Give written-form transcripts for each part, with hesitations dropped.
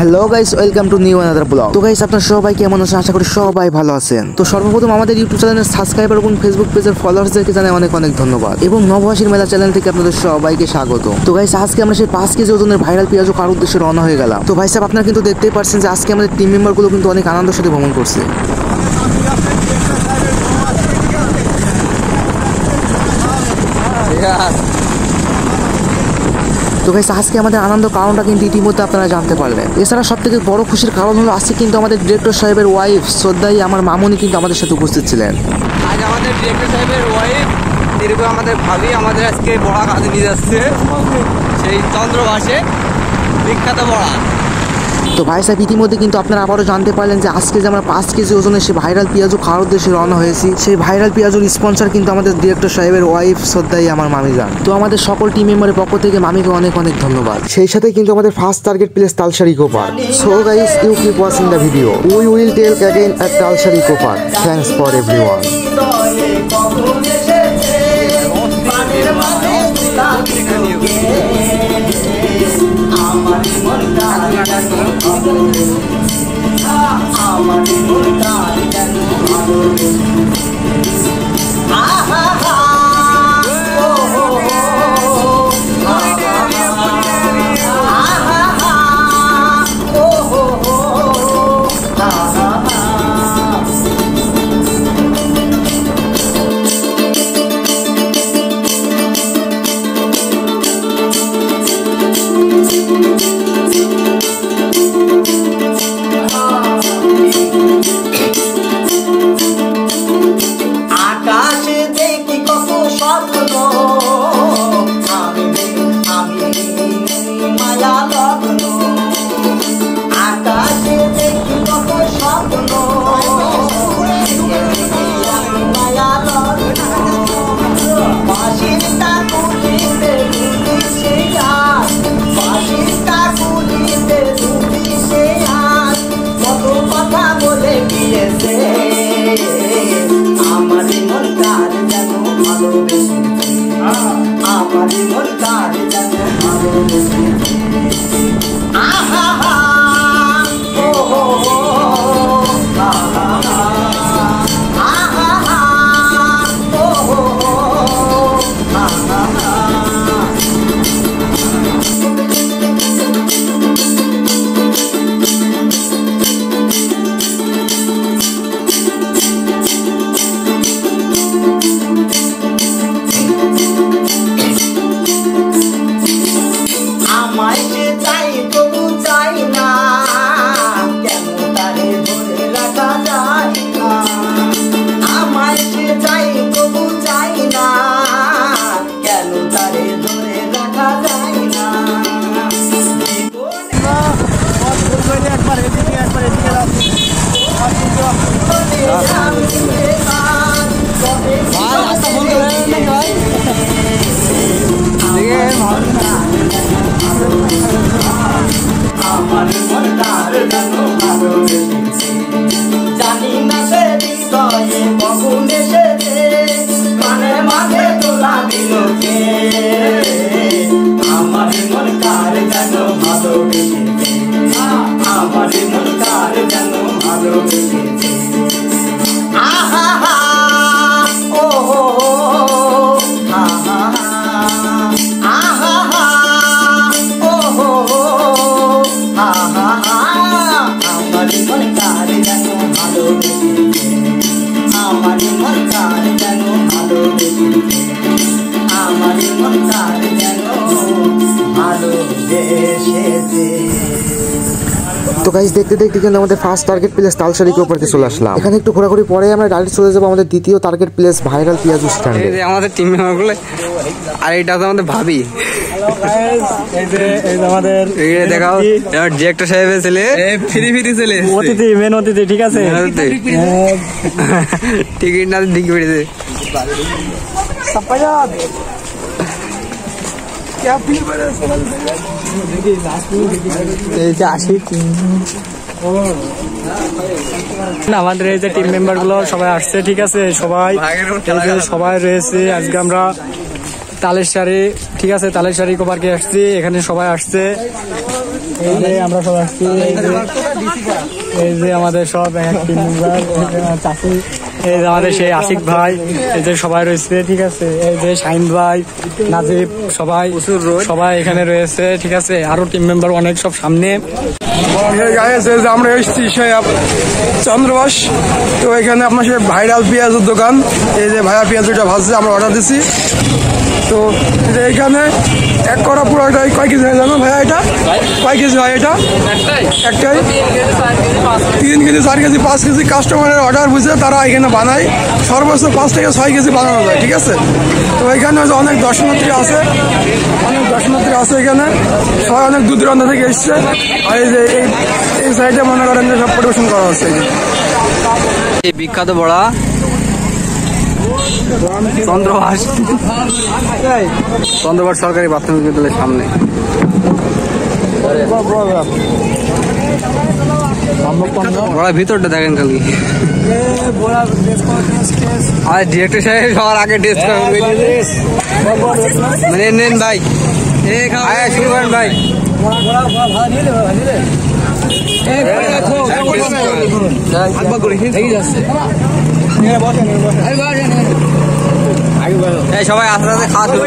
Hello guys, welcome to new another blog. তো guys, আপনারা সবাই কেমন আছেন? আশা করি সবাই ভালো আছেন। তো সর্বপ্রথম আমাদের ইউটিউব চ্যানেলের সাবস্ক্রাইবার এবং ফেসবুক পেজের ফলোয়ার্সদেরকে জানাই অনেক অনেক ধন্যবাদ এবং নবহাসির মেলা চ্যানেল থেকে আপনাদের সবাইকে স্বাগত। তো গাইস, আজকে আমরা সেই 5 কেজি ওজনের ভাইরাল পেঁয়াজু কার উদ্দেশ্যে রওনা হয়ে গেলাম। তো ভাই সাহেব, আপনারা কিন্তু দেখতেই পাচ্ছেন যে আজকে আমাদের টিম মেম্বারগুলো কিন্তু অনেক আনন্দের সাথে ভ্রমণ করছে। তো গাইস, আজকে আমাদের আনন্দ কারণটা কিন্তু ইতিমধ্যে আপনারা জানতে পারলেন। এছাড়া সব থেকে বড় খুশির কারণ হলো আজকে কিন্তু আমাদের ডিরেক্টর সাহেবের ওয়াইফ শ্রদ্ধাই আমার মামুনি কিন্তু আমাদের সাথে উপস্থিত ছিলেন। আজ আমাদের ডিরেক্টর সাহেবের ওয়াইফ এরকম আমাদের ভাবি আমাদের আজকে বড়া কাজে নিয়ে যাচ্ছে, সেই চন্দ্রভাসে বিখ্যাত বড়া। তো ভাই সাহেব, ইতিমধ্যে কিন্তু আপনারা আবারও জানতে পারলেন যে আজকে যে আমরা 5 কেজি ওজনের সেই ভাইরাল পেঁয়াজু খাওয়ার উদ্দেশ্যে রওনা হয়েছি, সেই ভাইরাল পেঁয়াজুর স্পন্সর কিন্তু আমাদের ডিরেক্টর সাহেবের ওয়াইফ শ্রদ্ধাই আমার মামি যান। তো আমাদের সকল টিম মেম্বারের পক্ষ থেকে মামিকে অনেক অনেক ধন্যবাদ। সেই সাথে কিন্তু আমাদের first target place Talsar eco park. So guys, you keep watching the video. We will tell again at Talsar eco park. Thanks for everyone. তো গাইস, দেখতে দেখতে কিন্তু আমাদের first target place Talsar eco পার্কে চলে আসলাম। এখানে একটু ঘোরাঘুরি পরে আমরা ডাইরেক্ট চলে যাবো আমাদের দ্বিতীয় টার্গেট প্লেস ভাইরাল পেঁয়াজু স্ট্যান্ডে। আমাদের টিম মেম্বারগুলো, আর এটা তো আমাদের ভাবি। আমাদের দেখাও ডিরেক্টর সাহেবের ছেলে, ফ্রি ফ্রি ছেলে, অতিথি, মেন অতিথি। ঠিক আছে, টিকিট না দিকে পেড়েছে। আমাদের এই যে টিম মেম্বার গুলো সবাই আসছে, ঠিক আছে, সবাই রয়েছে। আজকে আমরা তালেশ্বরী, ঠিক আছে, তালেশ্বরী ইকো পার্কে আসছি। এখানে সবাই আসছে, এই যে আমরা সব আসছি, এই যে আমাদের সব টিম মেম্বার, চাষি, এই যে আমাদের সেই আশিক ভাই, এই যে সবাই রয়েছে, ঠিক আছে। এই যে শাহিন ভাই, নাজিব, সবাই এখানে রয়েছে, ঠিক আছে। আরো টিম মেম্বার অনেক সব সামনে। আমরা এসেছি সেই চন্দ্রবাস, তো এখানে আপনার সেই ভাইরাল পেঁয়াজের দোকান। এই যে ভাইয়া পেঁয়াজটা ভাজছে, আমরা অর্ডার দিছি। তো এখানে এক করা পুরোটাই কয় কেজি হয় জানো ভাইয়া? এটা কয় কেজি হয়? এটা একটাই 3 কেজি, 4 কেজি, 5 কেজি কাস্টমারের অর্ডার বুঝে তারা এখানে বানায়। সর্বোচ্চ 5 থেকে 6 কেজি বানানো যায়, ঠিক আছে। তো এখানে অনেক দর্শনার্থী আছে, এখানে সবাই অনেক দূর দূরান্ত থেকে এসছে। আর এই যে এই সাইডে মনে করেন যে সব পরিবেশন করা হচ্ছে। এই বিখ্যাত বড়া চন্দ্রবাস সরকারি প্রাথমিক বিদ্যালয়ের সামনে। বড়া ভিতরটা দেখেন খালি। আর ডিরেক্টর সাহেব সবার আগে টেস্ট করেন। নেন ভাই, শুরু করেন ভাই। সবাই আস্তে আস্তে খাওয়া শুরু,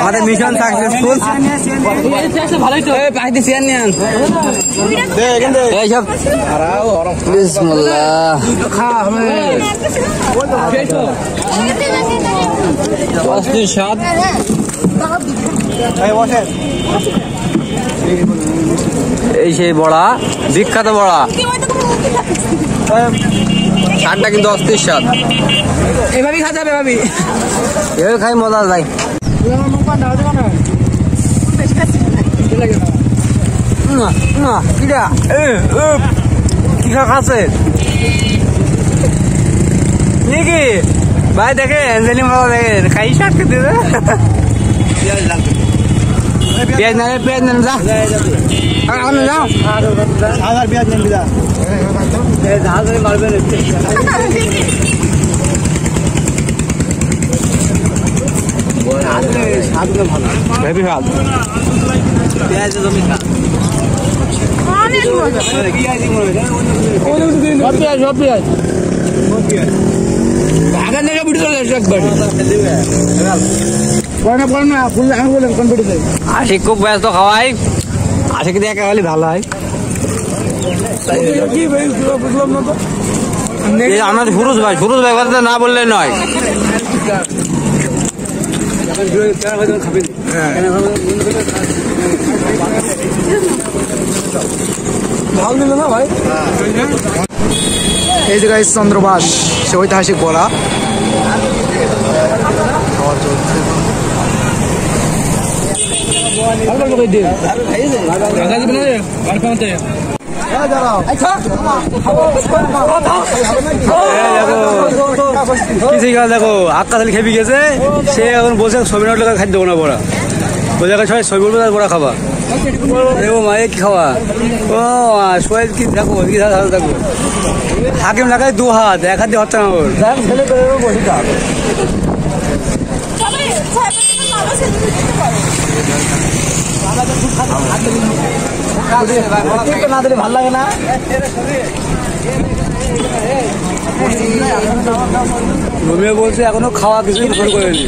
আমাদের মিশন সাকসেসফুল। এই সেই বড়া, বিখ্যাত বড়া, স্বাদটা কিন্তু অস্থির স্বাদ। এভাবেই খাওয়া যাবে, এভাবে খাই মজা যায়। কি খাচ্ছে নাকি ভাই? দেখেন মজা, দেখেন খাই শাক খেতে। পেঁয়াজ নেন, পেঁয়াজ নেন, যাও পেঁয়াজ নেন, মারবেন। আশিক খুব ব্যস্ত খাওয়াই, আশিক দিয়ে একা হলে ভালো হয়। আমাদের সুরজ ভাই কথা না বললে নয়। এই যে গাইস চন্দ্রবাস, সে ঐতিহাসিক বড়া দেখো আক্কা খালি খেপি গেছে, সে এখন বসে ছবি নোট টাকা খাদ্য না বড়া, ওই জায়গায় সবাই ছবি বলবে বড়া খাবা। ও মায়ে কি খাওয়া, ও সোয়েজ কি দেখো, কি দেখো হাকিম লাগায় 2 হাত, 1 হাত দিয়ে হচ্ছে না ওর ছেলে বসে থাক। না দিলে ভাল লাগে না। রুমিও বলছে এখনো খাওয়া কিছু করেনি।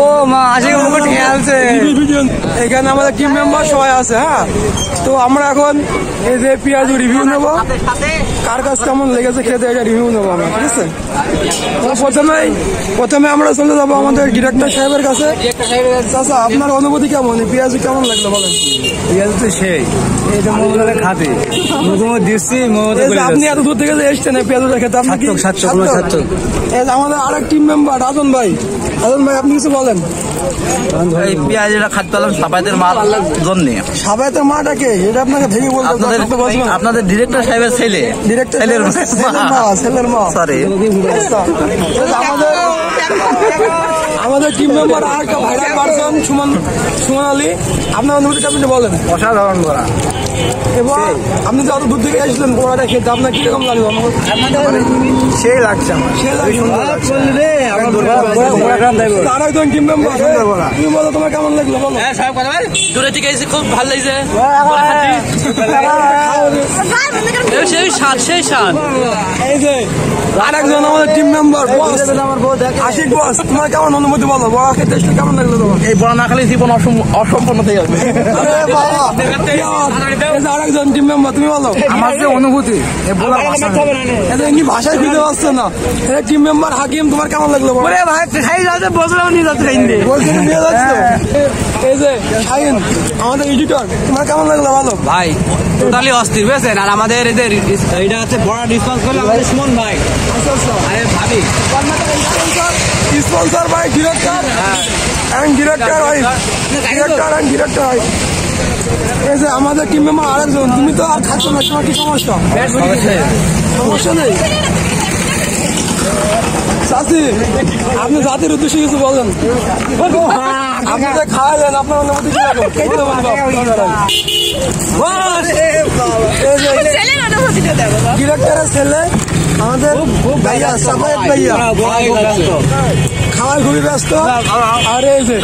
ও মা আসে খেয়ালছে। এখানে আমাদের টিম মেম্বার সবাই আছে। হ্যাঁ, তো আমরা এখন এই যে পেঁয়াজ রিভিউ নেবো, কার কাছে কেমন লেগেছে খেতে, এটা রিভিউ নেবো আমরা, ঠিক আছে। প্রথমে আমরা চলে যাবো আমাদের ডিরেক্টর সাহেবের কাছে। চাচা, আপনার অনুভূতি কেমন, পেঁয়াজ কেমন লাগলো বলেন? পেঁয়াজ তো সেই এই যে মোমোটা খাতে দিচ্ছি, আপনি এত দূর থেকে যে এসছেন পেঁয়াজটা খেতে, আপনি কি আমাদের আরেক টিম মেম্বার রাজন ভাই, আপনি কিছু বলেন? এই পেঁয়াজ এটা খাতে পেলাম সাপাইতের মার জন্য। সাপাইতের মাটাকে এটা আপনাকে ভেঙে বলতে, আপনাদের ডিরেক্টর সাহেবের ছেলে, ছেলের মা, সরি। আমাদের টিম মেম্বার আর একটা ভাইরাল পারসন সুমন আলী, আপনার অনুভূতিটা আপনি বলেন। অসাধারণ করা এবং আপনি যে অত দূর থেকে এসেছেন বড়াটা খেতে আপনার কিরকম লাগলো? সেই লাগছে আমার। আর একজন টিম মেম্বার, তুমি বলো তোমার কেমন লাগলো বলো? দূরে থেকে এসে খুব ভালো লাগছে। সেই স্বাদ, সেই স্বাদ। এই যে আর একজন আমাদের টিম মেম্বার আশিক বস, তোমার কেমন অনুভূতি বলো? বড়া খেতে এসে কেমন লাগলো তোমার? এই বড়া না খেলে জীবন অসম্পূর্ণ থেকে যাবে। আর একজন টিম মেম্বার, তুমি বলো আমার যে অনুভূতি এমনি ভাষায় ফিরে পাচ্ছে না। টিম মেম্বার হাকিম, তোমার কেমন লাগলো? বসলাম নিয়ে যাচ্ছে বলছেন নিয়ে যাচ্ছ। এই যে শাহিন আমাদের এডিটর, তোমার কেমন লাগলো বলো? ভাই টোটালি অস্থির বুঝেছেন। আর আমাদের এদের এটা হচ্ছে বড় রেসপন্স করলো আমাদের সুমন ভাই। আরে ভাবি স্পন্সর ভাই, ডিরেক্টর ডিরেক্টর ভাই, ডিরেক্টর ভাই। এই যে আমাদের টিম মেম্বার আরেকজন, তুমি তো আর খাচ্ছ না, তোমার কি সমস্যা? সমস্যা নেই চাচি, আপনি জাতির উদ্দেশ্যে কিছু বলেন। আপনি যে খাওয়ালেন আপনার অনুমতি কি লাগলো? ডিরেক্টরের ছেলে আমাদের ভাইয়া সাফায়েত ভাইয়া খাওয়ায় খুবই ব্যস্ত। আর এই যে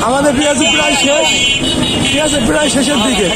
আমাদের পেঁয়াজ প্রায় শেষের দিকে।